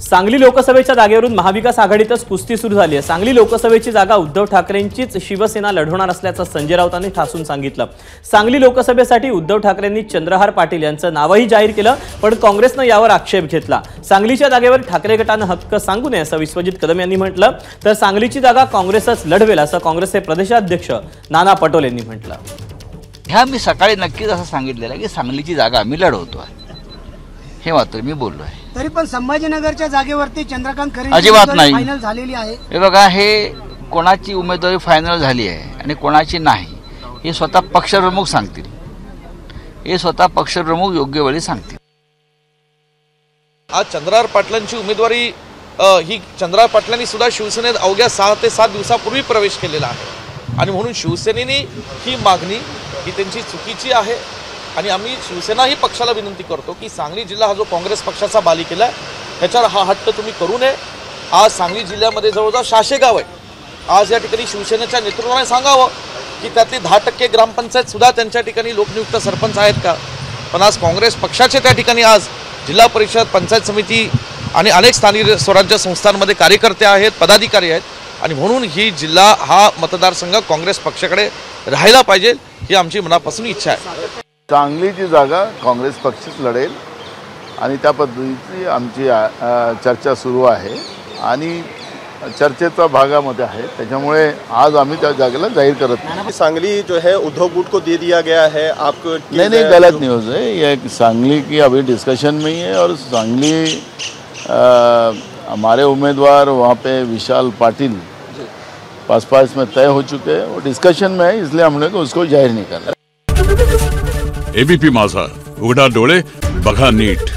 सांगली लोकसभेच्या जागेवरून महाविकास आघाडीतच कुस्ती सुरू झाली आहे। सांगली लोकसभेची जागा उद्धव ठाकरेंचीच शिवसेना लढवणार असल्याचं संजय राऊतांनी ठासून सांगितलं। सांगली लोकसभेसाठी उद्धव ठाकरेंनी चंद्रहार पाटील यांचं नावही जाहीर केलं, पण काँग्रेसनं यावर आक्षेप घेतला। सांगलीच्या जागेवर ठाकरे गटानं हक्क सांगू नये असं विश्वजित कदम यांनी म्हटलं, तर सांगलीची जागा काँग्रेसच लढवेल असं काँग्रेसचे प्रदेशाध्यक्ष नाना पटोले यांनी म्हटलं। ह्या मी सकाळी नक्कीच असं सांगितलेलं की सांगलीची जागा आम्ही लढवतो, हे मात्र मी बोललो आहे। तरी पण संभाजीनगरच्या जागेवरती चंद्रकांत खरे अजिबात नाही फायनल झालेली आहे। हे बघा, हे कोणाची उमेदवारी फायनल झाली आहे आणि कोणाची नाही हे स्वतः पक्षप्रमुख सांगतील, हे स्वतः पक्षप्रमुख योग्य वेळी सांगतील। आज चंद्रहार पाटलांची उमेदवारी ही चंद्रहार पाटलांनी सुद्धा शिवसेनेत अवघ्या 6 ते 7 दिवसापूर्वी प्रवेश केलेला आहे आणि म्हणून शिवसेनेने ही मागणी ही त्यांची चुकीची आहे आणि आम्ही शिवसेना ही पक्षाला विनंती करतो की सांगली जिल्हा हा जो काँग्रेस पक्षाचा बालेकिल्ला आहे त्याच्यावर हा हट्ट तुम्ही करू नये। आज सांगली जिल्ह्यामध्ये जवळजवळ 600 गाव आहे। आज या ठिकाणी शिवसेनेच्या नेतृत्वाने सांगावं की त्यातली 10% ग्रामपंचायत सुद्धा त्यांच्या ठिकाणी लोकनियुक्त सरपंच आहेत का, पण आज काँग्रेस पक्षाचे त्या ठिकाणी आज जिल्हा परिषद, पंचायत समिती आणि अनेक स्थानिक स्वराज्य संस्थांमध्ये कार्यकर्ते आहेत, पदाधिकारी आहेत आणि म्हणून ही जिल्हा हा मतदारसंघ काँग्रेस पक्षाकडे राहायला पाहिजे ही आमची मनापासून इच्छा आहे। सांगलीची जागा काँग्रेस पक्षच लढेल आणि त्या पद्धतीची आमची चर्चा सुरू आहे आणि चर्चेच्या भागामध्ये आहे, त्याच्यामुळे आज आम्ही त्या जागेला जाहीर करत नाही। सांगली जो है उद्धव गुट को दे दिया गया है, आपको नहीं गलत न्यूज़ है ये। सांगली की अभी डिस्कशन में ही है और सांगली हमारे उम्मीदवार वहाँ पे विशाल पाटिल पास में तय हो चुके हैं, वो डिस्कशन में है, इसलिए हमने को उसको जाहिर नहीं करना। एबीपी माझा, उघडा डोळे बघा नीट।